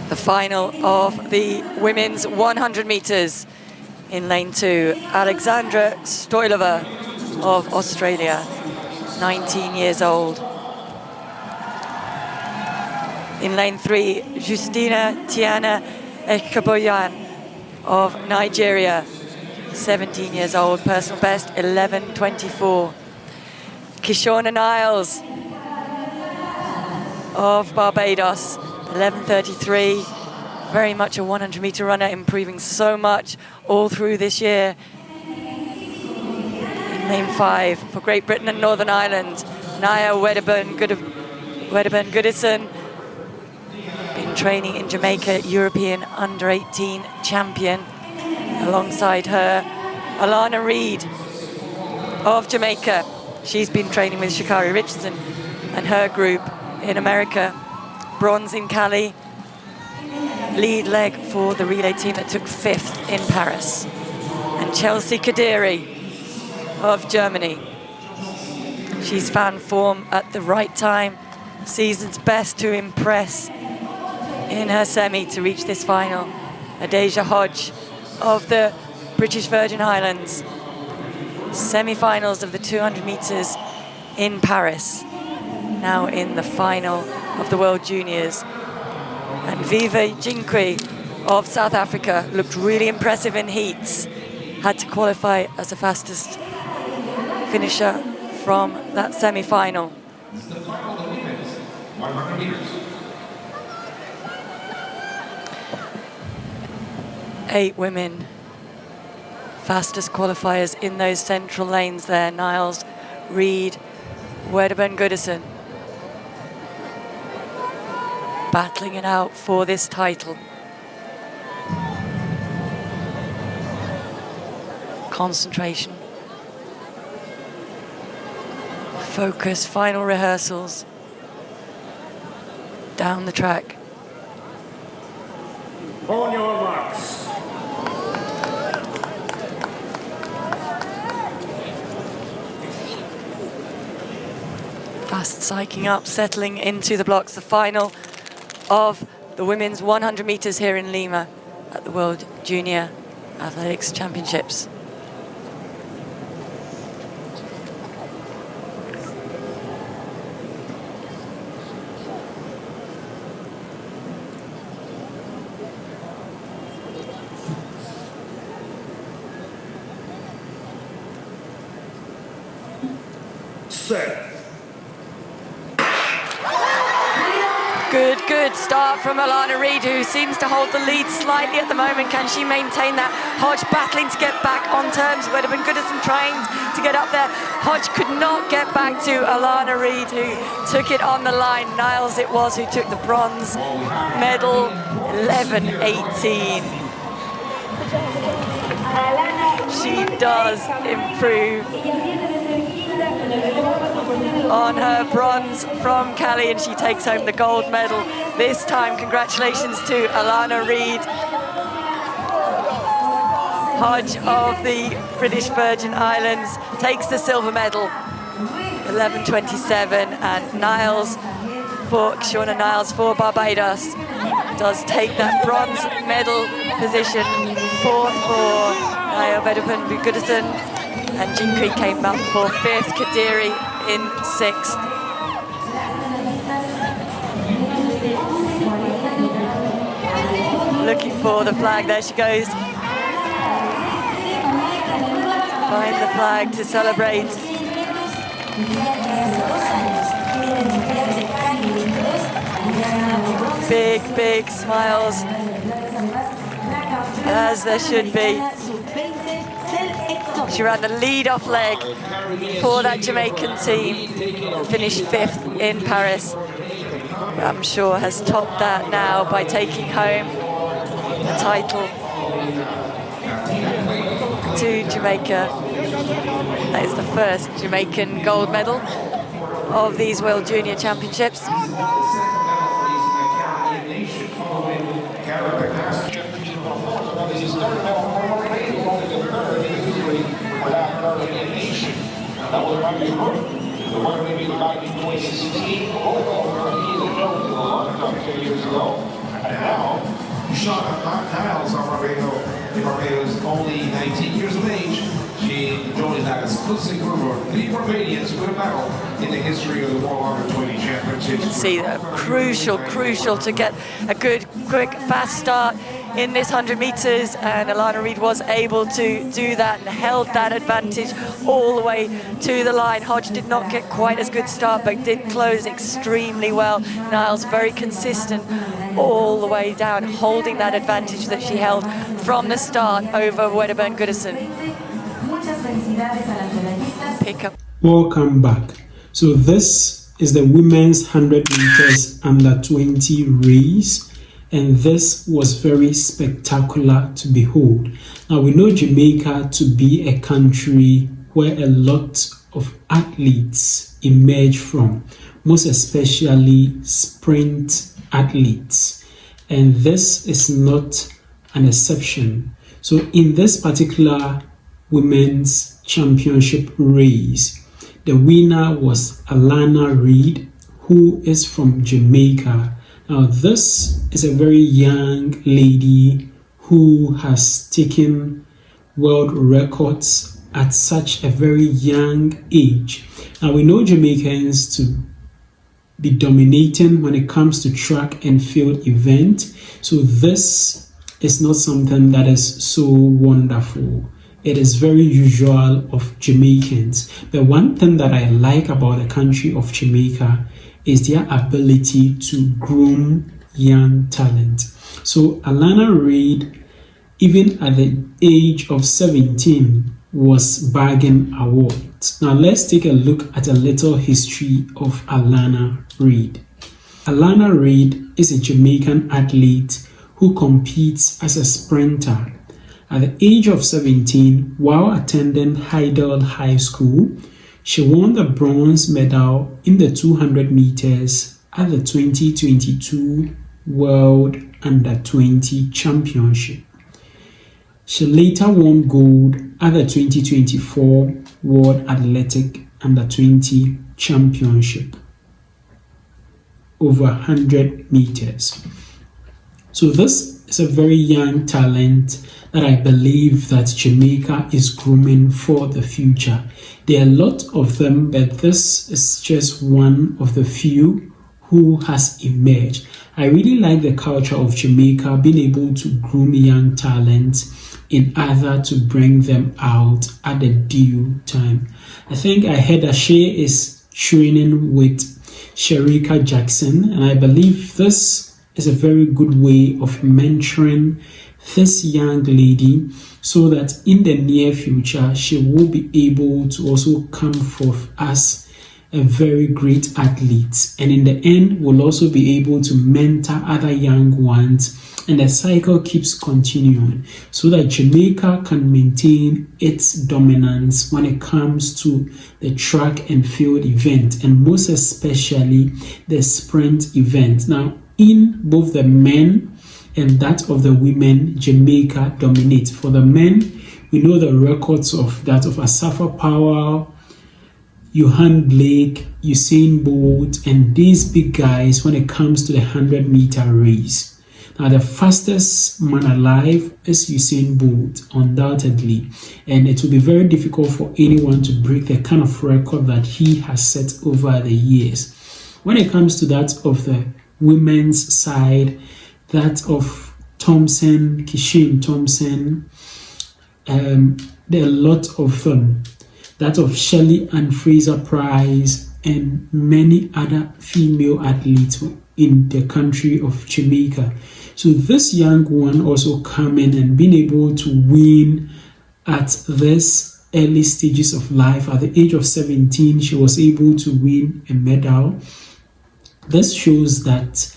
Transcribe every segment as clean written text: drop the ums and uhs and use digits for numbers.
The final of the women's 100 meters. In lane 2, Alexandra Stoilova of Australia, 19 years old. In lane 3, Justina Tiana Ekaboyan of Nigeria, 17 years old, personal best 11:24. Kishorna Niles of Barbados, 11:33. Very much a 100-meter runner, improving so much all through this year. In lane 5, for Great Britain and Northern Ireland, Naya Wedderburn-Goodison, been training in Jamaica, European under-18 champion. Alongside her, Alana Reid of Jamaica. She's been training with Sha'Carri Richardson and her group in America. Bronze in Cali. Lead leg for the relay team that took 5th in Paris. And Chelsea Kadiri of Germany. She's found form at the right time. Season's best to impress in her semi to reach this final. Adeja Hodge of the British Virgin Islands. Semi-finals of the 200 meters in Paris. Now in the final of the World Juniors. And Viva Jinkwi of South Africa looked really impressive in heats. Had to qualify as the fastest finisher from that semi-final. 8 women, fastest qualifiers in those central lanes there. Niles, Reid, Wedderburn-Goodison. Battling it out for this title. Concentration. Focus, final rehearsals. Down the track. On your marks. Fast psyching up, settling into the blocks. The final of the women's 100 meters here in Lima at the World Junior Athletics Championships. Set. Good start from Alana Reid, who seems to hold the lead slightly at the moment. Can she maintain that? Hodge battling to get back on terms. Wedderburn-Goodison trying to get up there. Hodge could not get back to Alana Reid, who took it on the line. Niles it was who took the bronze medal, 11:18. She does improve on her bronze from Cali, and she takes home the gold medal this time. Congratulations to Alana Reid. Hodge of the British Virgin Islands takes the silver medal, 11:27, and Niles for Kishorna Niles for Barbados does take that bronze medal position. 4th for Naya Wedderburn-Goodison, and Jinkwi came up for 5th, Kadiri in 6th. Looking for the flag, there she goes. Find the flag to celebrate. Big smiles, as there should be. She ran the lead-off leg for that Jamaican team and finished 5th in Paris. I'm sure has topped that now by taking home the title to Jamaica. That is the first Jamaican gold medal of these World Junior Championships. That was right in the one we made back in 2016. Overall, he is a long time years ago. now, Shauna Niles of Barbados is only 19 years of age. She joins that exclusive group of 3 Barbadians who win a medal in the history of the World Under 20 Championships. You can see that crucial to get a good, quick, fast start in this 100 meters, and Alana Reid was able to do that and held that advantage all the way to the line. Hodge did not get quite as good start, but did close extremely well. Niles very consistent all the way down, holding that advantage that she held from the start over Wedderburn Goodison. Pick up. Welcome back. So this is the women's 100 meters under 20 race, and this was very spectacular to behold. Now we know Jamaica to be a country where a lot of athletes emerge from, most especially sprint athletes, and this is not an exception. So in this particular women's championship race, the winner was Alana Reid, who is from Jamaica. Now this is a very young lady who has taken world records at such a very young age. Now we know Jamaicans to be dominating when it comes to track and field event, so this is not something that is so wonderful. It is very usual of Jamaicans. But one thing that I like about the country of Jamaica is their ability to groom young talent. So Alana Reid, even at the age of 17, was bagging awards. Now let's take a look at a little history of Alana Reid. Alana Reid is a Jamaican athlete who competes as a sprinter. At the age of 17, while attending Hydel High School, she won the bronze medal in the 200 meters at the 2022 World Under 20 Championship. She later won gold at the 2024 World Athletic Under 20 Championship over 100 meters. So this is a very young talent that I believe that Jamaica is grooming for the future. There are a lot of them, but this is just one of the few who has emerged. I really like the culture of Jamaica, being able to groom young talents in order to bring them out at the due time. I think I heard that she is training with Sherika Jackson, and I believe this is a very good way of mentoring this young lady so that in the near future she will be able to also come forth as a very great athlete, and in the end will also be able to mentor other young ones, and the cycle keeps continuing so that Jamaica can maintain its dominance when it comes to the track and field event, and most especially the sprint event. Now in both the men and that of the women, Jamaica dominates. For the men, we know the records of that of Asafa Powell, Johan Blake, Usain Bolt, and these big guys when it comes to the 100-meter race. Now the fastest man alive is Usain Bolt, undoubtedly, and it will be very difficult for anyone to break the kind of record that he has set over the years. When it comes to that of the women's side, that of Thompson, Kishin Thompson, there are a lot of them. That of Shelly-ann Fraser-Pryce and many other female athletes in the country of Jamaica. So this young one also coming and being able to win at this early stages of life. At the age of 17, she was able to win a medal. This shows that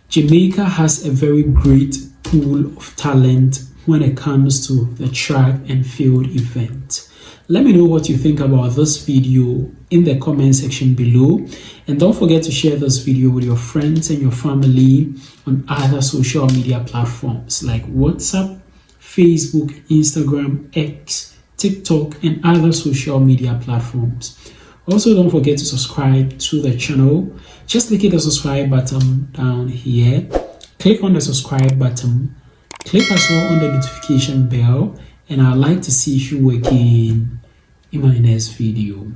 Jamaica has a very great pool of talent when it comes to the track and field event. Let me know what you think about this video in the comment section below, and don't forget to share this video with your friends and your family on other social media platforms like WhatsApp, Facebook, Instagram, X, TikTok, and other social media platforms. Also, don't forget to subscribe to the channel. Just click the subscribe button down here. click on the subscribe button, click as well on the notification bell, and I'd like to see you again in my next video.